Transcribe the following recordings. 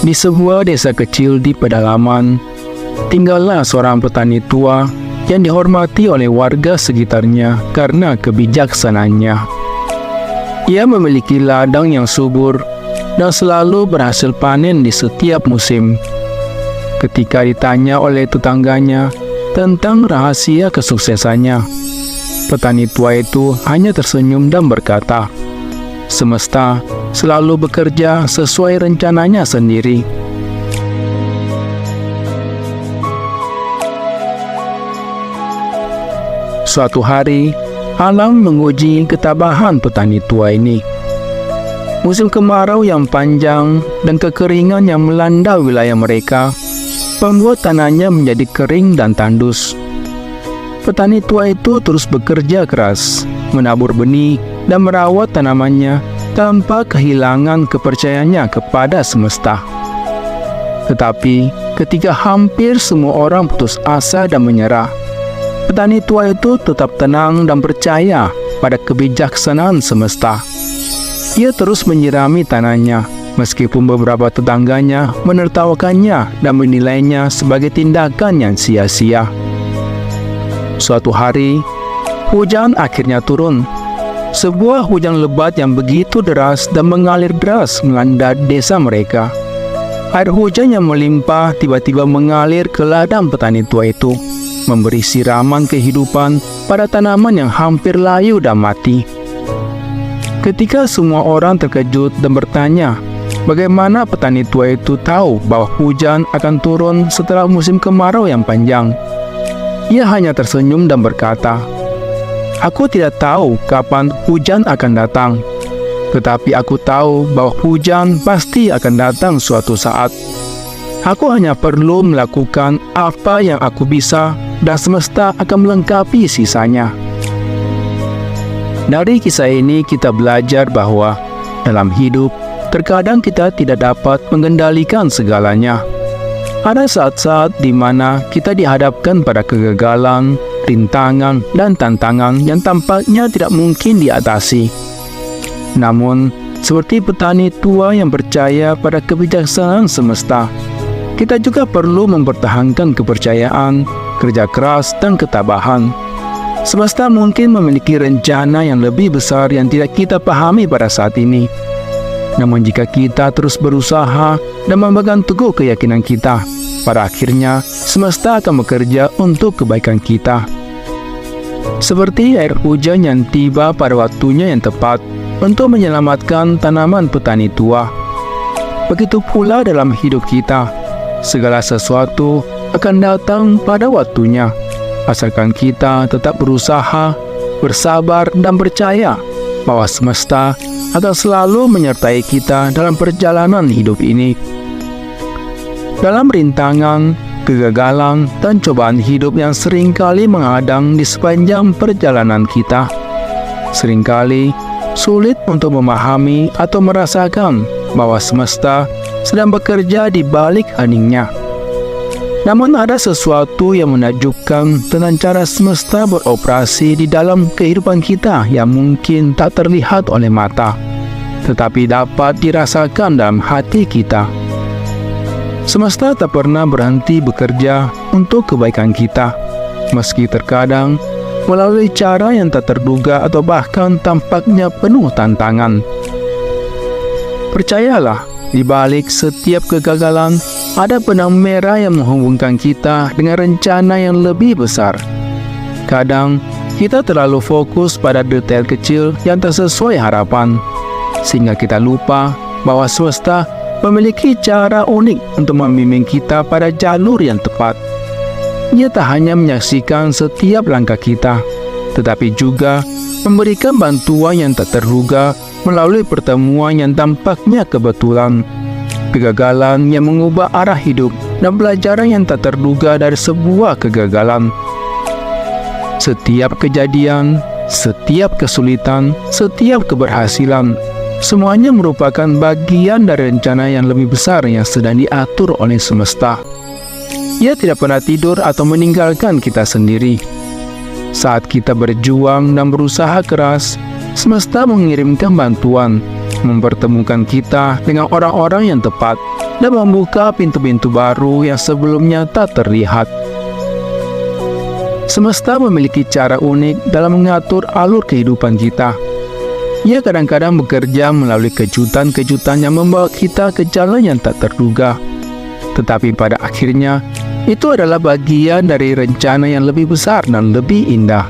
Di sebuah desa kecil di pedalaman, tinggallah seorang petani tua yang dihormati oleh warga sekitarnya karena kebijaksanaannya. Ia memiliki ladang yang subur dan selalu berhasil panen di setiap musim. Ketika ditanya oleh tetangganya tentang rahasia kesuksesannya, petani tua itu hanya tersenyum dan berkata, "Semesta selalu bekerja sesuai rencananya sendiri." Suatu hari, alam menguji ketabahan petani tua ini. Musim kemarau yang panjang dan kekeringan yang melanda wilayah mereka membuat tanahnya menjadi kering dan tandus. Petani tua itu terus bekerja keras, menabur benih dan merawat tanamannya tanpa kehilangan kepercayaannya kepada semesta. Tetapi ketika hampir semua orang putus asa dan menyerah, petani tua itu tetap tenang dan percaya pada kebijaksanaan semesta. Ia terus menyirami tanahnya, meskipun beberapa tetangganya menertawakannya dan menilainya sebagai tindakan yang sia-sia. Suatu hari, hujan akhirnya turun. Sebuah hujan lebat yang begitu deras dan mengalir deras melanda desa mereka. Air hujan yang melimpah tiba-tiba mengalir ke ladang petani tua itu, memberi siraman kehidupan pada tanaman yang hampir layu dan mati. Ketika semua orang terkejut dan bertanya, bagaimana petani tua itu tahu bahwa hujan akan turun setelah musim kemarau yang panjang? Ia hanya tersenyum dan berkata, "Aku tidak tahu kapan hujan akan datang, tetapi aku tahu bahwa hujan pasti akan datang suatu saat. Aku hanya perlu melakukan apa yang aku bisa dan semesta akan melengkapi sisanya." Dari kisah ini kita belajar bahwa dalam hidup, terkadang kita tidak dapat mengendalikan segalanya. Ada saat-saat di mana kita dihadapkan pada kegagalan, rintangan, dan tantangan yang tampaknya tidak mungkin diatasi. Namun, seperti petani tua yang percaya pada kebijaksanaan semesta, kita juga perlu mempertahankan kepercayaan, kerja keras, dan ketabahan. Semesta mungkin memiliki rencana yang lebih besar yang tidak kita pahami pada saat ini. Namun jika kita terus berusaha dan memegang teguh keyakinan kita, pada akhirnya semesta akan bekerja untuk kebaikan kita. Seperti air hujan yang tiba pada waktunya yang tepat untuk menyelamatkan tanaman petani tua, begitu pula dalam hidup kita, segala sesuatu akan datang pada waktunya, asalkan kita tetap berusaha, bersabar, dan percaya bahwa semesta akan selalu menyertai kita dalam perjalanan hidup ini. Dalam rintangan, kegagalan, dan cobaan hidup yang seringkali menghadang di sepanjang perjalanan kita, seringkali sulit untuk memahami atau merasakan bahwa semesta sedang bekerja di balik heningnya. Namun ada sesuatu yang menakjubkan tentang cara semesta beroperasi di dalam kehidupan kita yang mungkin tak terlihat oleh mata, tetapi dapat dirasakan dalam hati kita. Semesta tak pernah berhenti bekerja untuk kebaikan kita, meski terkadang melalui cara yang tak terduga atau bahkan tampaknya penuh tantangan. Percayalah, di balik setiap kegagalan, ada benang merah yang menghubungkan kita dengan rencana yang lebih besar. Kadang, kita terlalu fokus pada detail kecil yang tak sesuai harapan, sehingga kita lupa bahwa semesta memiliki cara unik untuk membimbing kita pada jalur yang tepat. Ia tak hanya menyaksikan setiap langkah kita, tetapi juga memberikan bantuan yang tak terduga melalui pertemuan yang tampaknya kebetulan, kegagalan yang mengubah arah hidup, dan pelajaran yang tak terduga dari sebuah kegagalan. Setiap kejadian, setiap kesulitan, setiap keberhasilan, semuanya merupakan bagian dari rencana yang lebih besar yang sedang diatur oleh semesta. Ia tidak pernah tidur atau meninggalkan kita sendiri. Saat kita berjuang dan berusaha keras, semesta mengirimkan bantuan, mempertemukan kita dengan orang-orang yang tepat, dan membuka pintu-pintu baru yang sebelumnya tak terlihat. Semesta memiliki cara unik dalam mengatur alur kehidupan kita. Ia kadang-kadang bekerja melalui kejutan-kejutan yang membawa kita ke jalan yang tak terduga. Tetapi pada akhirnya, itu adalah bagian dari rencana yang lebih besar dan lebih indah.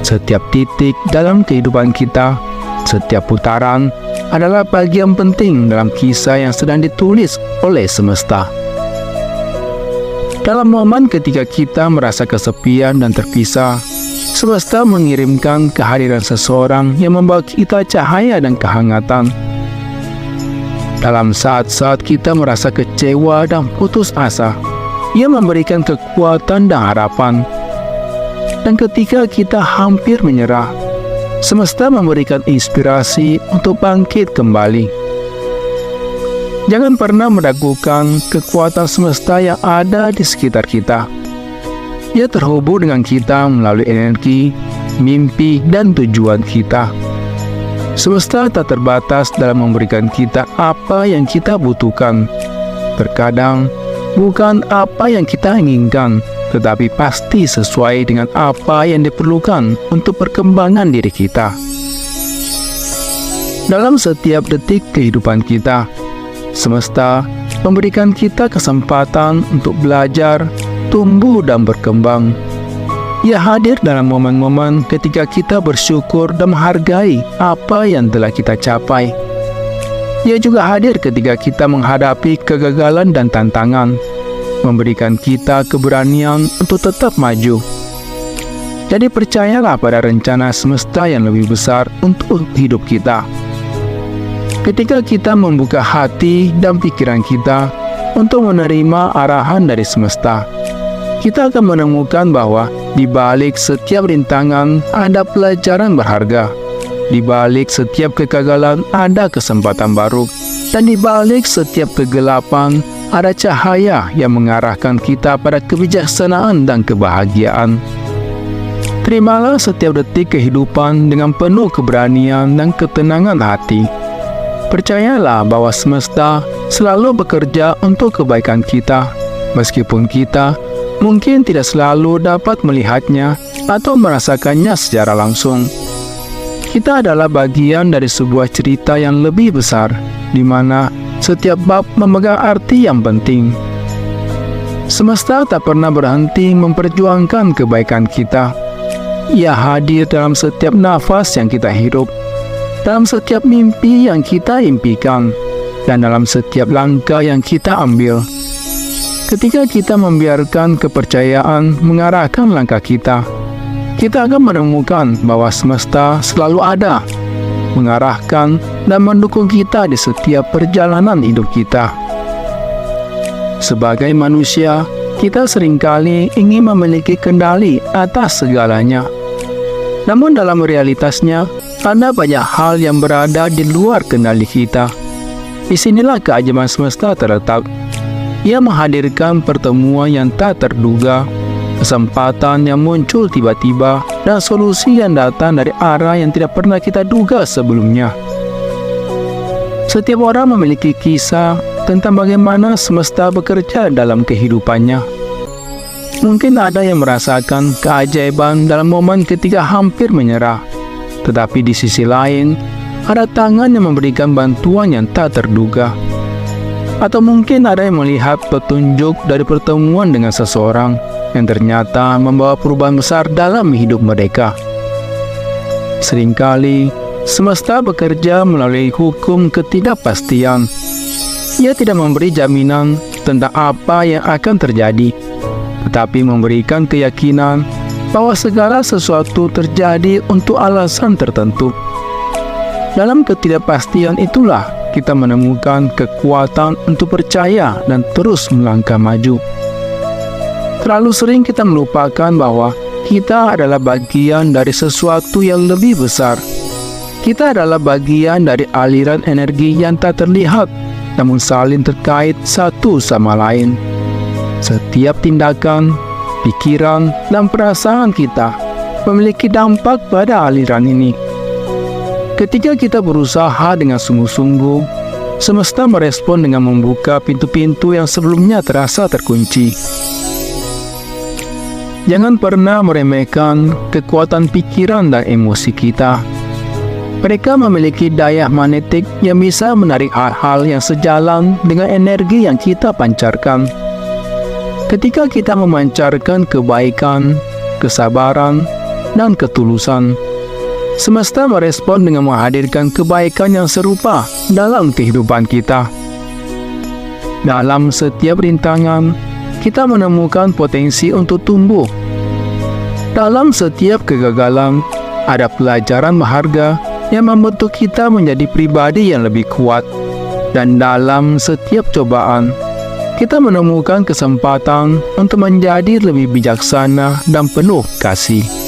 Setiap titik dalam kehidupan kita, setiap putaran, adalah bagian penting dalam kisah yang sedang ditulis oleh semesta. Dalam momen ketika kita merasa kesepian dan terpisah, semesta mengirimkan kehadiran seseorang yang membawa kita cahaya dan kehangatan. Dalam saat-saat kita merasa kecewa dan putus asa, ia memberikan kekuatan dan harapan. Dan ketika kita hampir menyerah, semesta memberikan inspirasi untuk bangkit kembali. Jangan pernah meragukan kekuatan semesta yang ada di sekitar kita. Ia terhubung dengan kita melalui energi, mimpi, dan tujuan kita. Semesta tak terbatas dalam memberikan kita apa yang kita butuhkan. Terkadang, bukan apa yang kita inginkan, tetapi pasti sesuai dengan apa yang diperlukan untuk perkembangan diri kita. Dalam setiap detik kehidupan kita, semesta memberikan kita kesempatan untuk belajar, tumbuh, dan berkembang. Ia hadir dalam momen-momen ketika kita bersyukur dan menghargai apa yang telah kita capai. Ia juga hadir ketika kita menghadapi kegagalan dan tantangan, memberikan kita keberanian untuk tetap maju. Jadi percayalah pada rencana semesta yang lebih besar untuk hidup kita. Ketika kita membuka hati dan pikiran kita untuk menerima arahan dari semesta, kita akan menemukan bahwa di balik setiap rintangan ada pelajaran berharga. Di balik setiap kegagalan ada kesempatan baru, dan di balik setiap kegelapan ada cahaya yang mengarahkan kita pada kebijaksanaan dan kebahagiaan. Terimalah setiap detik kehidupan dengan penuh keberanian dan ketenangan hati. Percayalah bahwa semesta selalu bekerja untuk kebaikan kita, meskipun kita mungkin tidak selalu dapat melihatnya atau merasakannya secara langsung. Kita adalah bagian dari sebuah cerita yang lebih besar, di mana setiap bab memegang arti yang penting. Semesta tak pernah berhenti memperjuangkan kebaikan kita. Ia hadir dalam setiap nafas yang kita hirup, dalam setiap mimpi yang kita impikan, dan dalam setiap langkah yang kita ambil. Ketika kita membiarkan kepercayaan mengarahkan langkah kita, kita akan menemukan bahwa semesta selalu ada, mengarahkan dan mendukung kita di setiap perjalanan hidup kita. Sebagai manusia, kita seringkali ingin memiliki kendali atas segalanya. Namun dalam realitasnya, ada banyak hal yang berada di luar kendali kita. Di sinilah keajaiban semesta terletak. Ia menghadirkan pertemuan yang tak terduga, kesempatan yang muncul tiba-tiba, dan solusi yang datang dari arah yang tidak pernah kita duga sebelumnya. Setiap orang memiliki kisah tentang bagaimana semesta bekerja dalam kehidupannya. Mungkin ada yang merasakan keajaiban dalam momen ketika hampir menyerah, tetapi di sisi lain, ada tangan yang memberikan bantuan yang tak terduga. Atau mungkin ada yang melihat petunjuk dari pertemuan dengan seseorang yang ternyata membawa perubahan besar dalam hidup mereka. Seringkali, semesta bekerja melalui hukum ketidakpastian. Ia tidak memberi jaminan tentang apa yang akan terjadi, tetapi memberikan keyakinan bahwa segala sesuatu terjadi untuk alasan tertentu. Dalam ketidakpastian itulah kita menemukan kekuatan untuk percaya dan terus melangkah maju. Terlalu sering kita melupakan bahwa kita adalah bagian dari sesuatu yang lebih besar. Kita adalah bagian dari aliran energi yang tak terlihat, namun saling terkait satu sama lain. Setiap tindakan, pikiran, dan perasaan kita memiliki dampak pada aliran ini. Ketika kita berusaha dengan sungguh-sungguh, Semesta merespon dengan membuka pintu-pintu yang sebelumnya terasa terkunci. Jangan pernah meremehkan kekuatan pikiran dan emosi kita. Mereka memiliki daya magnetik yang bisa menarik hal-hal yang sejalan dengan energi yang kita pancarkan. Ketika kita memancarkan kebaikan, kesabaran, dan ketulusan, semesta merespon dengan menghadirkan kebaikan yang serupa dalam kehidupan kita. Dalam setiap rintangan, kita menemukan potensi untuk tumbuh. Dalam setiap kegagalan, ada pelajaran berharga yang membentuk kita menjadi pribadi yang lebih kuat. Dan dalam setiap cobaan, kita menemukan kesempatan untuk menjadi lebih bijaksana dan penuh kasih.